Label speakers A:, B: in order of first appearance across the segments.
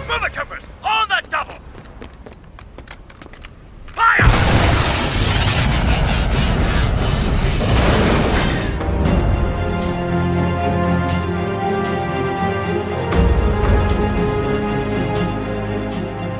A: Move it, troopers! On the double! Fire!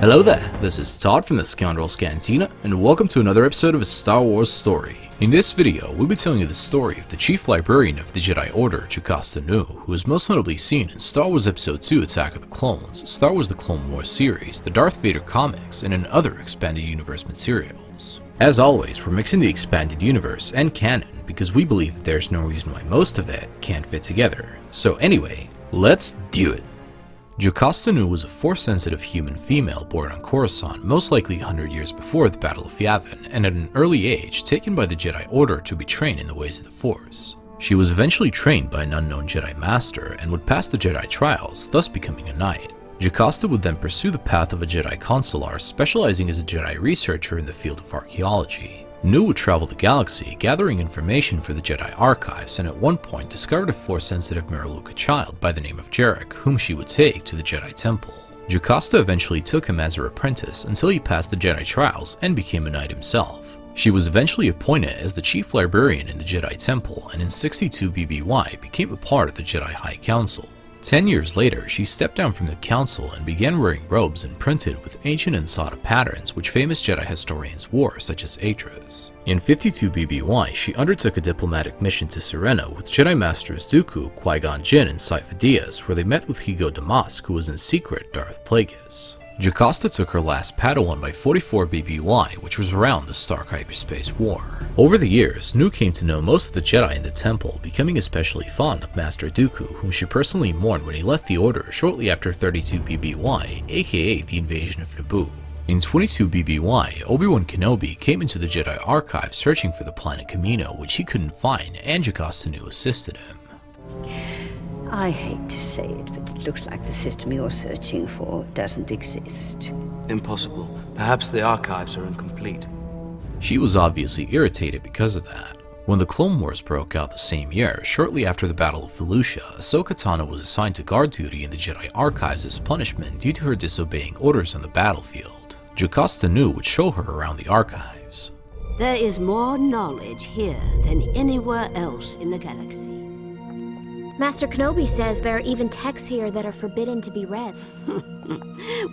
B: Hello there, this is Todd from the Scoundrels Cantina, and welcome to another episode of A Star Wars Story. In this video, we'll be telling you the story of the Chief Librarian of the Jedi Order, Jocasta Nu, who is most notably seen in Star Wars Episode 2 Attack of the Clones, Star Wars The Clone Wars series, the Darth Vader comics, and in other expanded universe materials. As always, we're mixing the expanded universe and canon because we believe that there's no reason why most of it can't fit together. So anyway, let's do it! Jocasta Nu was a Force-sensitive human female born on Coruscant, most likely 100 years before the Battle of Yavin, and at an early age taken by the Jedi Order to be trained in the ways of the Force. She was eventually trained by an unknown Jedi Master and would pass the Jedi trials, thus becoming a knight. Jocasta would then pursue the path of a Jedi Consular, specializing as a Jedi researcher in the field of archaeology. Nu would travel the galaxy, gathering information for the Jedi Archives, and at one point discovered a Force-sensitive Miraluka child by the name of Jarek, whom she would take to the Jedi Temple. Jocasta eventually took him as her apprentice until he passed the Jedi trials and became a knight himself. She was eventually appointed as the Chief Librarian in the Jedi Temple, and in 62 BBY became a part of the Jedi High Council. 10 years later, she stepped down from the council and began wearing robes imprinted with ancient and sought patterns which famous Jedi historians wore, such as Atras. In 52 BBY, she undertook a diplomatic mission to Serena with Jedi Masters Dooku, Qui-Gon Jinn, and Sifo Dyas, where they met with Hugo Damask, who was in secret Darth Plagueis. Jocasta took her last Padawan by 44 BBY, which was around the Stark Hyperspace War. Over the years, Nu came to know most of the Jedi in the Temple, becoming especially fond of Master Dooku, whom she personally mourned when he left the Order shortly after 32 BBY, aka the invasion of Naboo. In 22 BBY, Obi-Wan Kenobi came into the Jedi Archives searching for the planet Kamino, which he couldn't find, and Jocasta Nu assisted him.
C: I hate to say it, but it looks like the system you're searching for doesn't exist.
D: Impossible. Perhaps the archives are incomplete.
B: She was obviously irritated because of that. When the Clone Wars broke out the same year, shortly after the Battle of Felucia, Ahsoka Tano was assigned to guard duty in the Jedi Archives as punishment due to her disobeying orders on the battlefield. Jocasta Nu would show her around the archives.
E: There is more knowledge here than anywhere else in the galaxy.
F: Master Kenobi says there are even texts here that are forbidden to be read.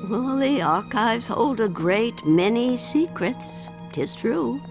E: Well, the archives hold a great many secrets. 'Tis true.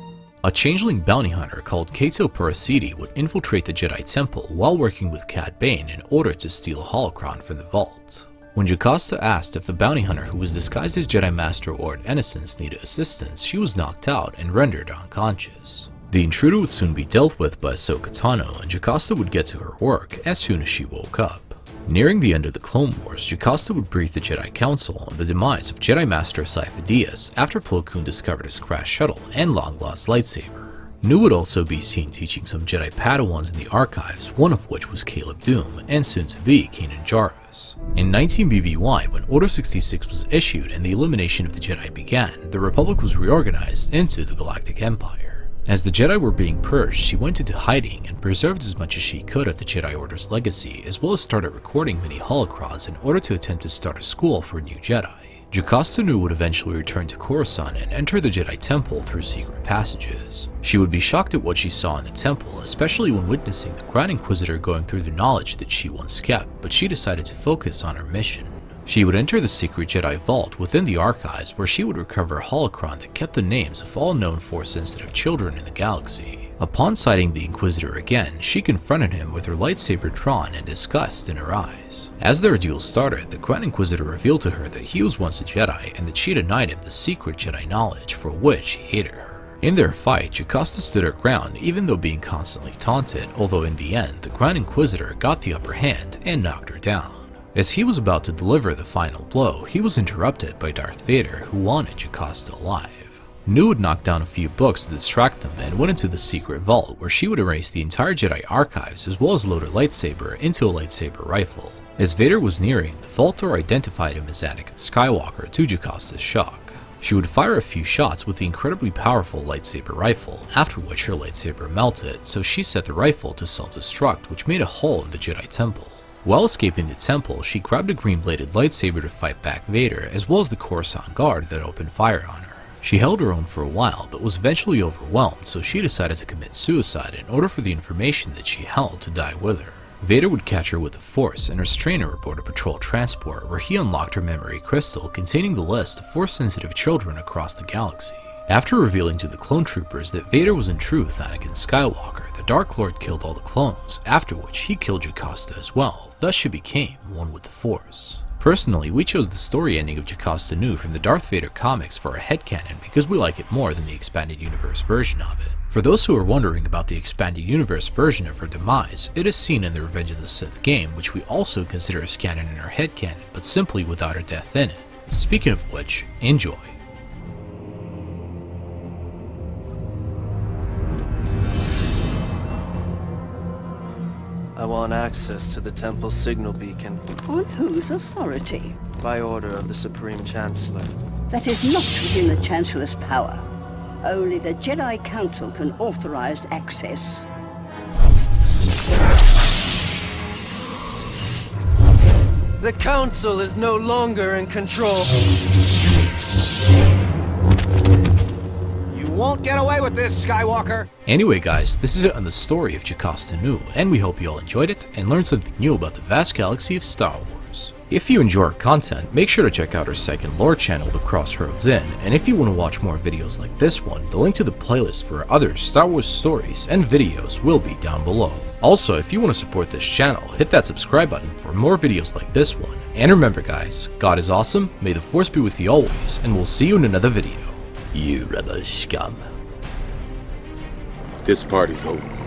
B: A changeling bounty hunter called Cato Parasiti would infiltrate the Jedi Temple while working with Cad Bane in order to steal a holocron from the vault. When Jocasta asked if the bounty hunter who was disguised as Jedi Master Ord Innocence needed assistance, she was knocked out and rendered unconscious. The intruder would soon be dealt with by Ahsoka Tano, and Jocasta would get to her work as soon as she woke up. Nearing the end of the Clone Wars, Jocasta would brief the Jedi Council on the demise of Jedi Master Sifo Dyas after Plo Koon discovered his crashed shuttle and long-lost lightsaber. Nu would also be seen teaching some Jedi Padawans in the archives, one of which was Caleb Dume, and soon-to-be Kanan Jarrus. In 19 BBY, when Order 66 was issued and the elimination of the Jedi began, the Republic was reorganized into the Galactic Empire. As the Jedi were being purged, she went into hiding and preserved as much as she could of the Jedi Order's legacy, as well as started recording many holocrons in order to attempt to start a school for new Jedi. Jocasta Nu would eventually return to Coruscant and enter the Jedi Temple through secret passages. She would be shocked at what she saw in the temple, especially when witnessing the Grand Inquisitor going through the knowledge that she once kept, but she decided to focus on her mission. She would enter the secret Jedi vault within the archives, where she would recover a holocron that kept the names of all known Force-sensitive children in the galaxy. Upon sighting the Inquisitor again, she confronted him with her lightsaber drawn and disgust in her eyes. As their duel started, the Grand Inquisitor revealed to her that he was once a Jedi and that she denied him the secret Jedi knowledge for which he hated her. In their fight, Jocasta stood her ground even though being constantly taunted, although in the end, the Grand Inquisitor got the upper hand and knocked her down. As he was about to deliver the final blow, he was interrupted by Darth Vader, who wanted Jocasta alive. Nu would knock down a few books to distract them and went into the secret vault, where she would erase the entire Jedi Archives as well as load her lightsaber into a lightsaber rifle. As Vader was nearing, the Vault door identified him as Anakin Skywalker to Jocasta's shock. She would fire a few shots with the incredibly powerful lightsaber rifle, after which her lightsaber melted, so she set the rifle to self-destruct, which made a hole in the Jedi Temple. While escaping the temple, she grabbed a green-bladed lightsaber to fight back Vader, as well as the Coruscant guard that opened fire on her. She held her own for a while, but was eventually overwhelmed, so she decided to commit suicide in order for the information that she held to die with her. Vader would catch her with the Force and restrain her aboard a patrol transport, where he unlocked her memory crystal containing the list of Force-sensitive children across the galaxy. After revealing to the clone troopers that Vader was in truth Anakin Skywalker, the Dark Lord killed all the clones, after which he killed Jocasta as well, thus she became one with the Force. Personally, we chose the story ending of Jocasta Nu from the Darth Vader comics for our headcanon because we like it more than the expanded universe version of it. For those who are wondering about the expanded universe version of her demise, it is seen in the Revenge of the Sith game, which we also consider as canon in our headcanon, but simply without her death in it. Speaking of which, enjoy.
D: I want access to the temple signal beacon
C: On whose authority?
D: by order of the Supreme Chancellor.
C: That is not within the Chancellor's power. Only the Jedi Council can authorize access.
D: The Council is no longer in control.
A: You won't get away with this, Skywalker!
B: Anyway guys, this is it on the story of Jocasta Nu, and we hope you all enjoyed it and learned something new about the vast galaxy of Star Wars. If you enjoy our content, make sure to check out our second lore channel, The Crossroads Inn, and if you want to watch more videos like this one, the link to the playlist for other Star Wars stories and videos will be down below. Also, if you want to support this channel, hit that subscribe button for more videos like this one. And remember guys, God is awesome, may the Force be with you always, and we'll see you in another video. You rebel scum.
G: This party's over.